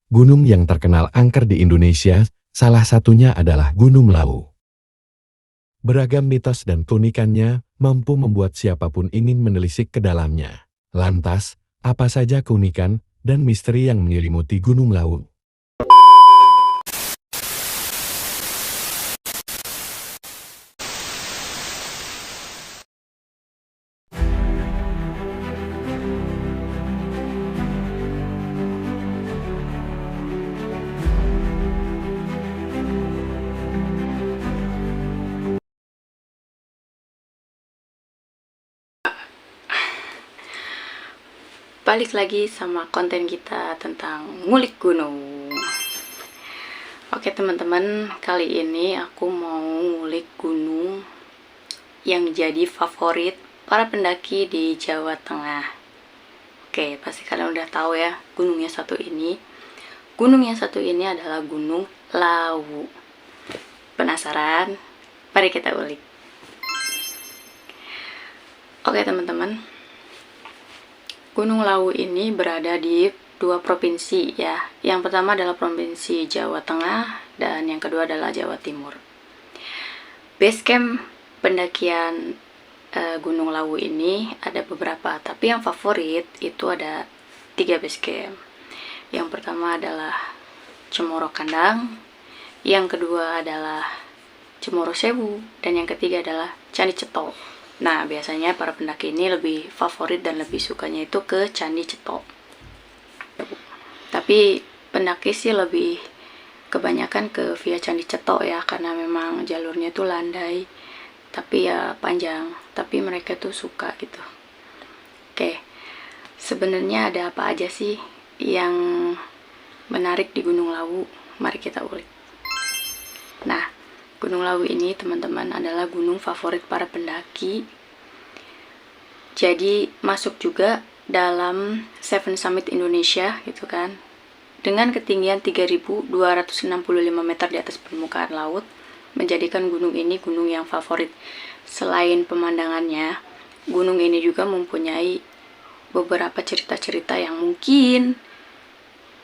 Gunung yang terkenal angker di Indonesia, salah satunya adalah Gunung Lawu. Beragam mitos dan keunikannya mampu membuat siapapun ingin menelisik ke dalamnya. Lantas, apa saja keunikan dan misteri yang menyelimuti Gunung Lawu? Balik lagi sama konten kita tentang ngulik gunung. Oke teman-teman, kali ini aku mau ngulik gunung yang jadi favorit para pendaki di Jawa Tengah. Oke, pasti kalian udah tahu ya gunung yang satu ini. Gunung yang satu ini adalah Gunung Lawu. Penasaran? Mari kita ulik. Oke teman-teman, Gunung Lawu ini berada di dua provinsi ya. Yang pertama adalah provinsi Jawa Tengah dan yang kedua adalah Jawa Timur. Base camp pendakian Gunung Lawu ini ada beberapa, tapi yang favorit itu ada 3 base camp. Yang pertama adalah Cemoro Kandang, yang kedua adalah Cemoro Sewu, dan yang ketiga adalah Candi Ceto. Nah, biasanya para pendaki ini lebih favorit dan lebih sukanya itu ke Candi Ceto. Tapi pendaki sih lebih kebanyakan ke via Candi Ceto ya, karena memang jalurnya tuh landai, tapi ya panjang. Tapi mereka tuh suka gitu. Oke, sebenarnya ada apa aja sih yang menarik di Gunung Lawu? Mari kita ulik. Nah, Gunung Lawu ini teman-teman adalah gunung favorit para pendaki. Jadi masuk juga dalam Seven Summit Indonesia gitu kan. Dengan ketinggian 3.265 meter di atas permukaan laut, menjadikan gunung ini gunung yang favorit. Selain pemandangannya, gunung ini juga mempunyai beberapa cerita-cerita yang mungkin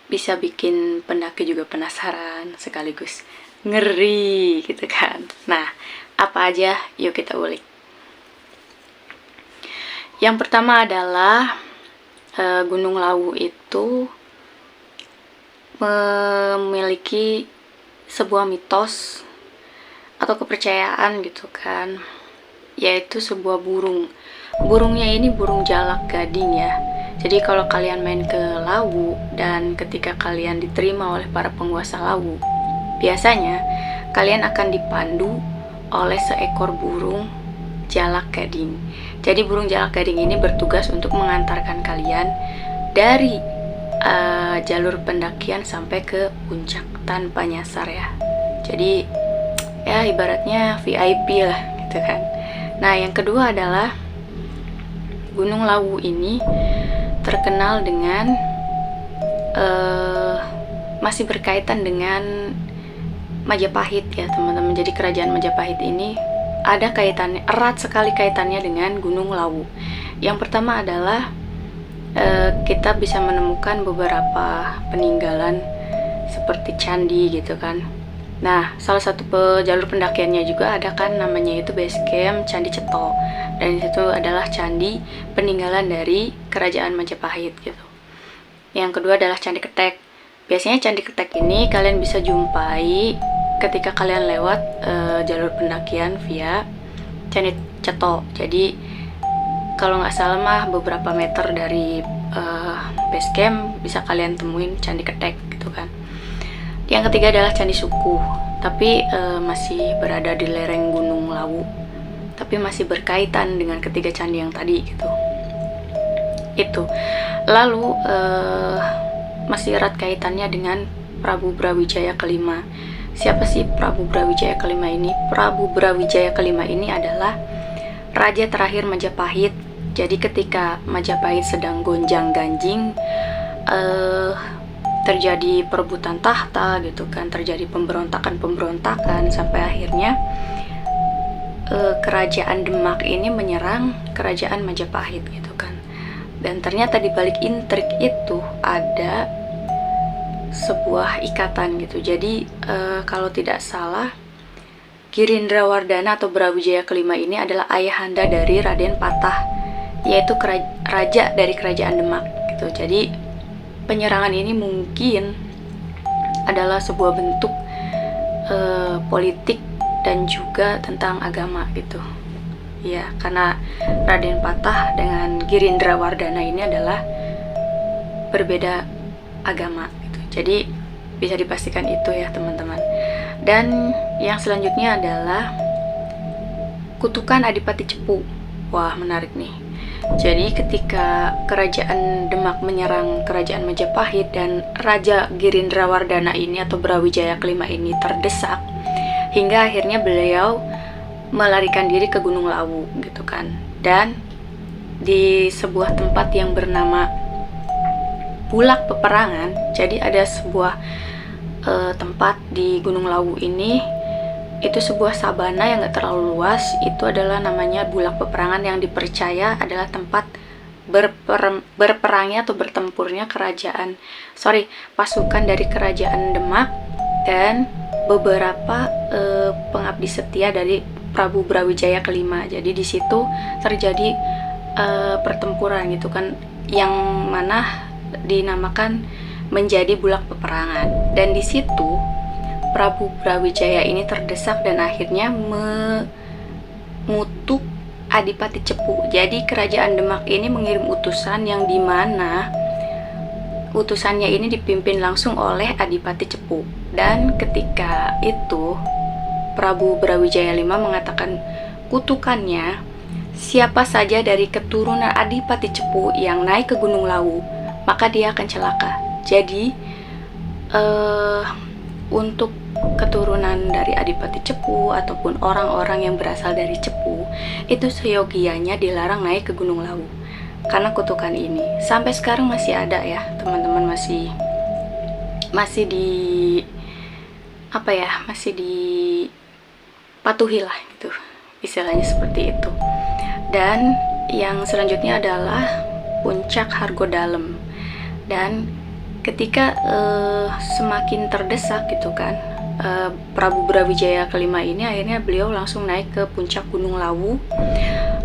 bisa bikin pendaki juga penasaran sekaligus ngeri gitu kan. Nah, apa aja? Yuk kita ulik. Yang pertama adalah Gunung Lawu itu memiliki sebuah mitos atau kepercayaan gitu kan, yaitu sebuah burung. Burungnya ini burung jalak gading ya. Jadi kalau kalian main ke Lawu dan ketika kalian diterima oleh para penguasa Lawu, biasanya kalian akan dipandu oleh seekor burung jalak gading. Jadi burung jalak gading ini bertugas untuk mengantarkan kalian dari jalur pendakian sampai ke puncak tanpa nyasar ya. Jadi ya ibaratnya VIP lah gitu kan. Nah, yang kedua adalah Gunung Lawu ini terkenal dengan masih berkaitan dengan Majapahit ya teman-teman. Jadi kerajaan Majapahit ini ada kaitannya, erat sekali kaitannya dengan Gunung Lawu. Yang pertama adalah kita bisa menemukan beberapa peninggalan seperti candi gitu kan. Nah, salah satu jalur pendakiannya juga ada kan, namanya itu base camp Candi Ceto, dan itu adalah candi peninggalan dari kerajaan Majapahit gitu. Yang kedua adalah Candi Ketek. Biasanya Candi Ketek ini kalian bisa jumpai ketika kalian lewat jalur pendakian via Candi Ceto. Jadi kalau nggak salah mah beberapa meter dari base camp bisa kalian temuin Candi Ketek gitu kan. Yang ketiga adalah Candi Suku, tapi masih berada di lereng Gunung Lawu, tapi masih berkaitan dengan ketiga candi yang tadi gitu. Itu. Lalu masih erat kaitannya dengan Prabu Brawijaya kelima. Siapa sih Prabu Brawijaya kelima ini? Prabu Brawijaya kelima ini adalah raja terakhir Majapahit. Jadi ketika Majapahit sedang gonjang-ganjing, terjadi perebutan tahta gitu kan, terjadi pemberontakan sampai akhirnya kerajaan Demak ini menyerang kerajaan Majapahit gitu kan. Dan ternyata di balik intrik itu ada sebuah ikatan gitu. Jadi kalau tidak salah, Girindrawardhana atau Brawijaya kelima ini adalah ayahanda dari Raden Patah, yaitu raja dari kerajaan Demak gitu. Jadi penyerangan ini mungkin adalah sebuah bentuk politik dan juga tentang agama gitu. Ya, karena Raden Patah dengan Girindrawardhana ini adalah berbeda agama gitu. Jadi bisa dipastikan itu ya teman-teman. Dan yang selanjutnya adalah kutukan Adipati Cepu. Wah, menarik nih. Jadi ketika kerajaan Demak menyerang kerajaan Majapahit dan Raja Girindrawardhana ini atau Brawijaya kelima ini terdesak, hingga akhirnya beliau melarikan diri ke Gunung Lawu gitu kan. Dan di sebuah tempat yang bernama Bulak Peperangan, jadi ada sebuah tempat di Gunung Lawu ini, itu sebuah sabana yang gak terlalu luas. Itu adalah namanya Bulak Peperangan, yang dipercaya adalah tempat berperangnya atau bertempurnya pasukan dari kerajaan Demak dan beberapa pengabdi setia dari Prabu Brawijaya kelima. Jadi di situ terjadi pertempuran gitu kan, yang mana dinamakan menjadi Bulak Peperangan. Dan di situ Prabu Brawijaya ini terdesak dan akhirnya mengutuk Adipati Cepu. Jadi kerajaan Demak ini mengirim utusan yang dimana utusannya ini dipimpin langsung oleh Adipati Cepu. Dan ketika itu Prabu Brawijaya V mengatakan kutukannya, siapa saja dari keturunan Adipati Cepu yang naik ke Gunung Lawu, maka dia akan celaka. Jadi untuk keturunan dari Adipati Cepu ataupun orang-orang yang berasal dari Cepu, itu seyogianya dilarang naik ke Gunung Lawu karena kutukan ini. Sampai sekarang masih ada ya teman-teman, masih dipatuhi lah gitu, istilahnya seperti itu. Dan yang selanjutnya adalah Puncak Hargodalem. Dan ketika semakin terdesak gitu kan, Prabu Brawijaya kelima ini akhirnya beliau langsung naik ke puncak Gunung Lawu.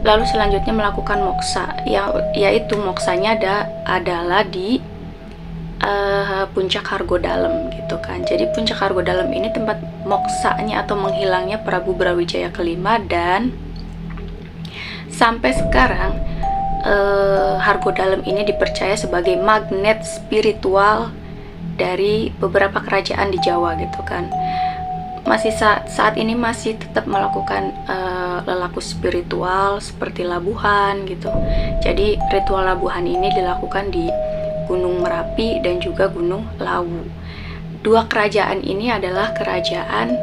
Lalu selanjutnya melakukan moksa, yaitu moksanya adalah di Puncak Hargodalem gitu kan. Jadi Puncak Hargodalem ini tempat moksanya atau menghilangnya Prabu Brawijaya kelima. Dan sampai sekarang Hargodalem ini dipercaya sebagai magnet spiritual dari beberapa kerajaan di Jawa gitu kan. Masih saat ini masih tetap melakukan lelaku spiritual seperti labuhan gitu. Jadi ritual labuhan ini dilakukan di Gunung Merapi dan juga Gunung Lawu. Dua kerajaan ini adalah kerajaan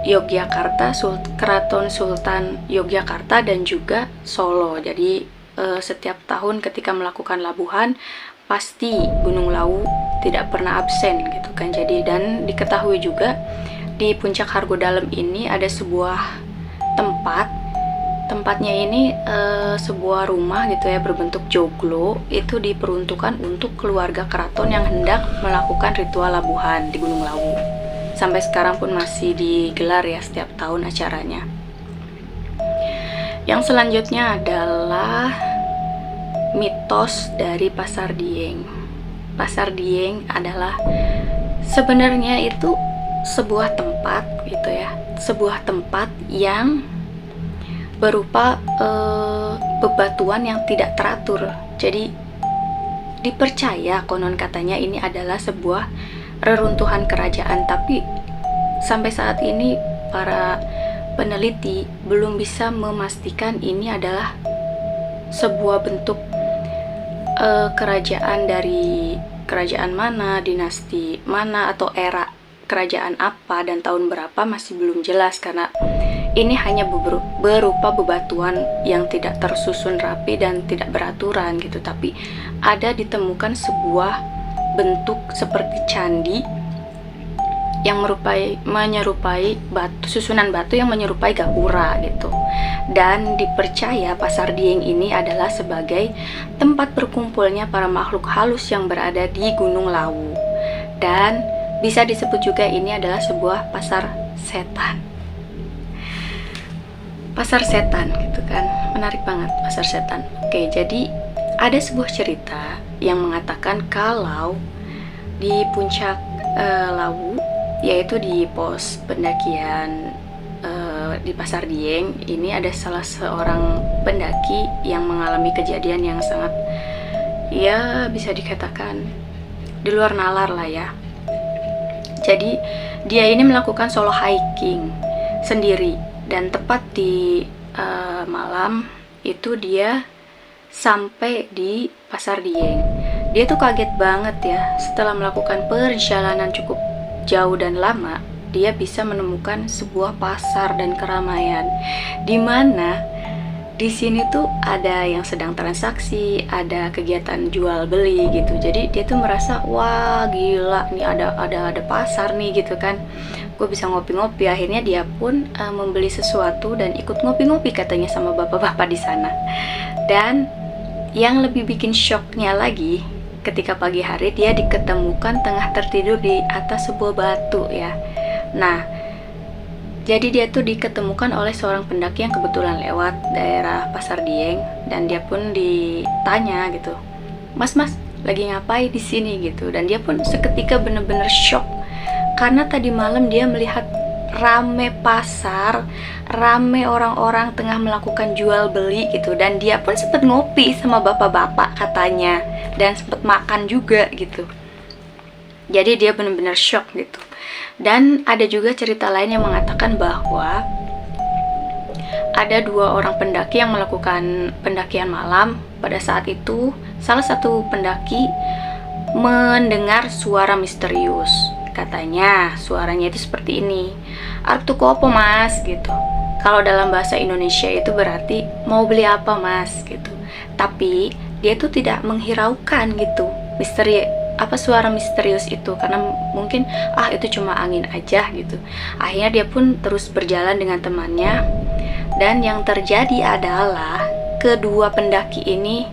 Yogyakarta, Keraton Sultan Yogyakarta dan juga Solo. Jadi setiap tahun ketika melakukan labuhan pasti Gunung Lawu tidak pernah absen gitu kan. Jadi dan diketahui juga di Puncak Hargodalem ini ada sebuah tempatnya ini sebuah rumah gitu ya, berbentuk joglo. Itu diperuntukkan untuk keluarga keraton yang hendak melakukan ritual labuhan di Gunung Lawu. Sampai sekarang pun masih digelar ya setiap tahun acaranya. Yang selanjutnya adalah mitos dari Pasar Dieng. Pasar Dieng adalah sebenarnya itu sebuah tempat gitu ya, sebuah tempat yang berupa bebatuan yang tidak teratur. Jadi dipercaya konon katanya ini adalah sebuah reruntuhan kerajaan, tapi sampai saat ini para peneliti belum bisa memastikan ini adalah sebuah bentuk kerajaan dari kerajaan mana, dinasti mana, atau era kerajaan apa dan tahun berapa masih belum jelas, karena ini hanya berupa bebatuan yang tidak tersusun rapi dan tidak beraturan gitu. Tapi ada ditemukan sebuah bentuk seperti candi yang menyerupai susunan batu yang menyerupai gapura gitu. Dan dipercaya Pasar Dieng ini adalah sebagai tempat berkumpulnya para makhluk halus yang berada di Gunung Lawu. dan bisa disebut juga ini adalah sebuah pasar setan. Pasar setan gitu kan, menarik banget pasar setan. Oke, jadi ada sebuah cerita yang mengatakan kalau di puncak Lawu, yaitu di pos pendakian di Pasar Dieng, ini ada salah seorang pendaki yang mengalami kejadian yang sangat, ya bisa dikatakan di luar nalar lah ya. Jadi dia ini melakukan solo hiking sendiri, dan tepat di malam itu dia sampai di Pasar Dieng. Dia tuh kaget banget ya, setelah melakukan perjalanan cukup jauh dan lama, dia bisa menemukan sebuah pasar dan keramaian, di mana di sini tuh ada yang sedang transaksi, ada kegiatan jual beli gitu. Jadi dia tuh merasa, wah gila nih, ada pasar nih gitu kan, gue bisa ngopi-ngopi. Akhirnya dia pun membeli sesuatu dan ikut ngopi-ngopi katanya sama bapak-bapak di sana. Dan yang lebih bikin shocknya lagi, ketika pagi hari dia diketemukan tengah tertidur di atas sebuah batu ya. Nah, jadi dia tuh diketemukan oleh seorang pendaki yang kebetulan lewat daerah Pasar Dieng, dan dia pun ditanya gitu, Mas lagi ngapain di sini gitu. Dan dia pun seketika bener-bener shock karena tadi malam dia melihat rame pasar, rame orang-orang tengah melakukan jual beli gitu, dan dia pun sempat ngopi sama bapak-bapak katanya, dan sempat makan juga gitu. Jadi dia benar-benar shock gitu. Dan ada juga cerita lain yang mengatakan bahwa ada 2 orang pendaki yang melakukan pendakian malam. Pada saat itu salah satu pendaki mendengar suara misterius. Katanya suaranya itu seperti ini, "Arep tuku apa mas?" gitu. Kalau dalam bahasa Indonesia itu berarti mau beli apa mas gitu. Tapi dia tuh tidak menghiraukan gitu suara misterius itu, karena mungkin itu cuma angin aja gitu. Akhirnya dia pun terus berjalan dengan temannya, dan yang terjadi adalah kedua pendaki ini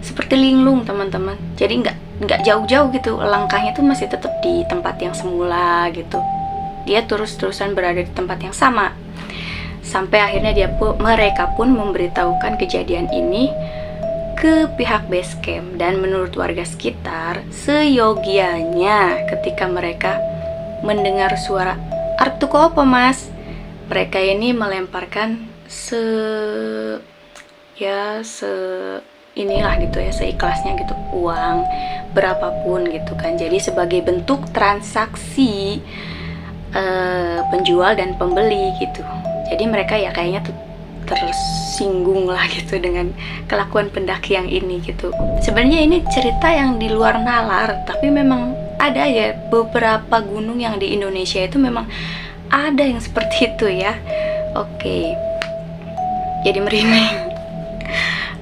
seperti linglung teman-teman. Jadi nggak jauh-jauh gitu, langkahnya tuh masih tetap di tempat yang semula gitu. Dia terus-terusan berada di tempat yang sama, sampai akhirnya mereka pun memberitahukan kejadian ini ke pihak base camp. Dan menurut warga sekitar, seyogianya ketika mereka mendengar suara "Arep tuku apa mas?", mereka ini melemparkan inilah gitu ya, seikhlasnya gitu, uang berapapun gitu kan. Jadi sebagai bentuk transaksi penjual dan pembeli gitu. Jadi mereka ya kayaknya tersinggung lah gitu dengan kelakuan pendaki yang ini gitu. Sebenarnya ini cerita yang di luar nalar, tapi memang ada ya beberapa gunung yang di Indonesia itu memang ada yang seperti itu ya. Oke, jadi merinding.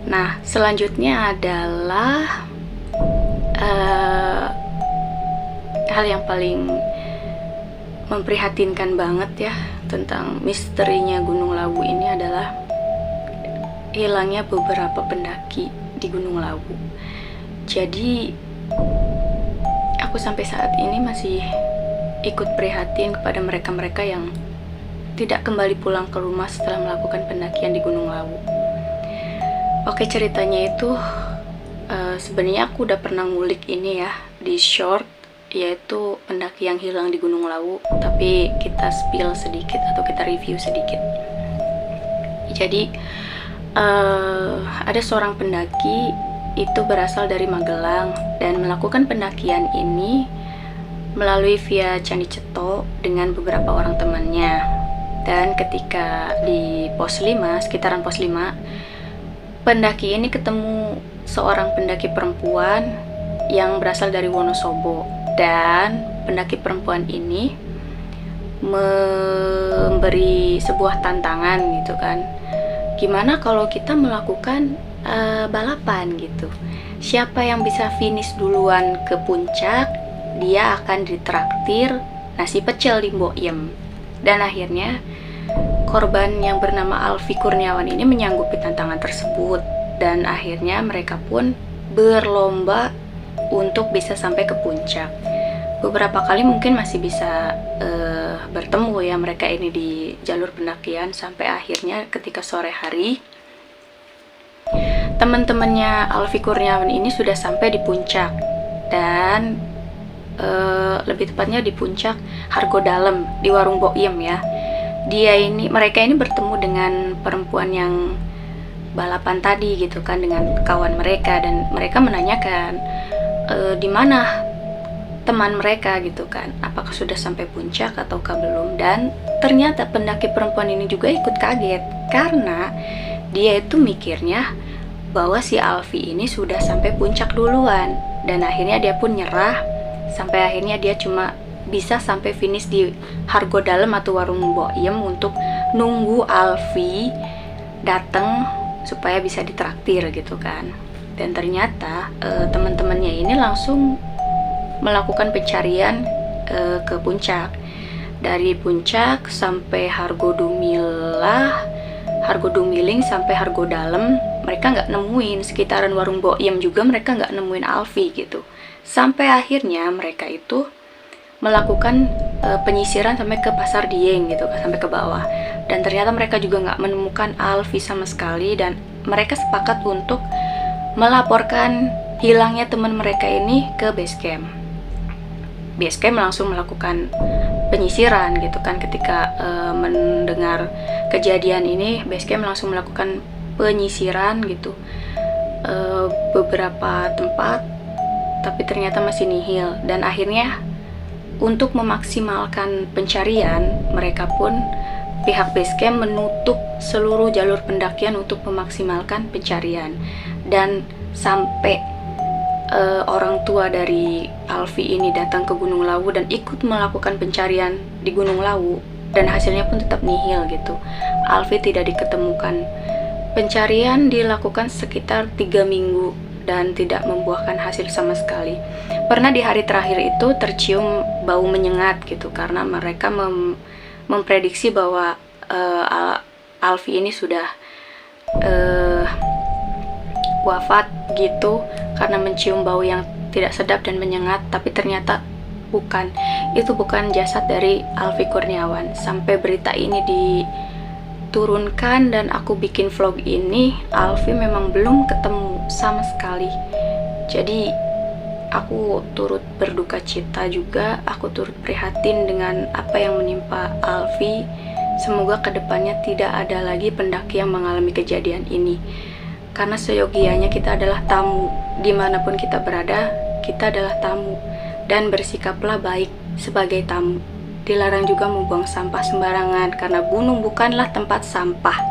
Nah, selanjutnya adalah hal yang paling memprihatinkan banget ya tentang misterinya Gunung Lawu ini adalah hilangnya beberapa pendaki di Gunung Lawu. Jadi aku sampai saat ini masih ikut prihatin kepada mereka-mereka yang tidak kembali pulang ke rumah setelah melakukan pendakian di Gunung Lawu. Oke, ceritanya itu sebenarnya aku udah pernah ngulik ini ya di short, yaitu pendaki yang hilang di Gunung Lawu, tapi kita spill sedikit atau kita review sedikit. Jadi ada seorang pendaki itu berasal dari Magelang dan melakukan pendakian ini melalui via Candi Ceto dengan beberapa orang temannya. Dan ketika di pos 5, sekitaran pos 5, pendaki ini ketemu seorang pendaki perempuan yang berasal dari Wonosobo. Dan pendaki perempuan ini memberi sebuah tantangan gitu kan, gimana kalau kita melakukan balapan gitu, siapa yang bisa finish duluan ke puncak, dia akan ditraktir nasi pecel di Mbok Yem. Dan akhirnya korban yang bernama Alfi Kurniawan ini menyanggupi tantangan tersebut, dan akhirnya mereka pun berlomba untuk bisa sampai ke puncak. beberapa kali mungkin masih bisa bertemu ya mereka ini di jalur pendakian, sampai akhirnya ketika sore hari teman-temannya Alfi Kurniawan ini sudah sampai di puncak, dan lebih tepatnya di puncak Hargo Dalem di Warung Boiem ya. Mereka ini bertemu dengan perempuan yang balapan tadi gitu kan, dengan kawan mereka, dan mereka menanyakan di mana teman mereka gitu kan, apakah sudah sampai puncak ataukah belum. Dan ternyata pendaki perempuan ini juga ikut kaget, karena dia itu mikirnya bahwa si Alfi ini sudah sampai puncak duluan, dan akhirnya dia pun nyerah, sampai akhirnya dia cuma bisa sampai finish di Hargo Dalem atau Warung Boiem untuk nunggu Alfi datang supaya bisa ditraktir gitu kan. Dan ternyata teman-temannya ini langsung melakukan pencarian ke puncak. Dari puncak sampai Hargo Dumiling sampai Hargo Dalem, mereka nggak nemuin. Sekitaran Warung Boiem juga mereka nggak nemuin Alfi gitu. Sampai akhirnya mereka itu melakukan penyisiran sampai ke Pasar Dieng gitu, sampai ke bawah. Dan ternyata mereka juga nggak menemukan Alfi sama sekali, dan mereka sepakat untuk melaporkan hilangnya teman mereka ini ke base camp. Base camp langsung melakukan penyisiran gitu kan. Ketika mendengar kejadian ini, base camp langsung melakukan penyisiran gitu, beberapa tempat, tapi ternyata masih nihil. Dan akhirnya untuk memaksimalkan pencarian, mereka pun pihak base camp menutup seluruh jalur pendakian untuk memaksimalkan pencarian. Dan sampai orang tua dari Alfi ini datang ke Gunung Lawu dan ikut melakukan pencarian di Gunung Lawu, dan hasilnya pun tetap nihil gitu. Alfi tidak diketemukan. Pencarian dilakukan sekitar 3 minggu dan tidak membuahkan hasil sama sekali. Pernah di hari terakhir itu tercium bau menyengat gitu, karena mereka memprediksi bahwa Alfi ini sudah wafat gitu, karena mencium bau yang tidak sedap dan menyengat. Tapi ternyata bukan, itu bukan jasad dari Alfi Kurniawan. Sampai berita ini diturunkan dan aku bikin vlog ini, Alfi memang belum ketemu sama sekali. Jadi aku turut berduka cita juga, aku turut prihatin dengan apa yang menimpa Alfi. Semoga kedepannya tidak ada lagi pendaki yang mengalami kejadian ini, karena seyogianya kita adalah tamu. Dimanapun kita berada, kita adalah tamu, dan bersikaplah baik sebagai tamu. Dilarang juga membuang sampah sembarangan, karena gunung bukanlah tempat sampah.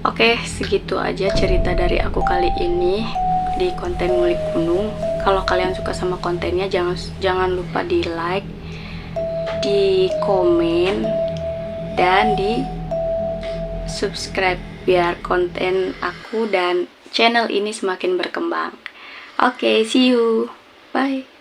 Oke, segitu aja cerita dari aku kali ini di konten ngulik gunung. Kalau kalian suka sama kontennya, jangan lupa di like, di komen, dan di subscribe biar konten aku dan channel ini semakin berkembang. Oke, see you. Bye.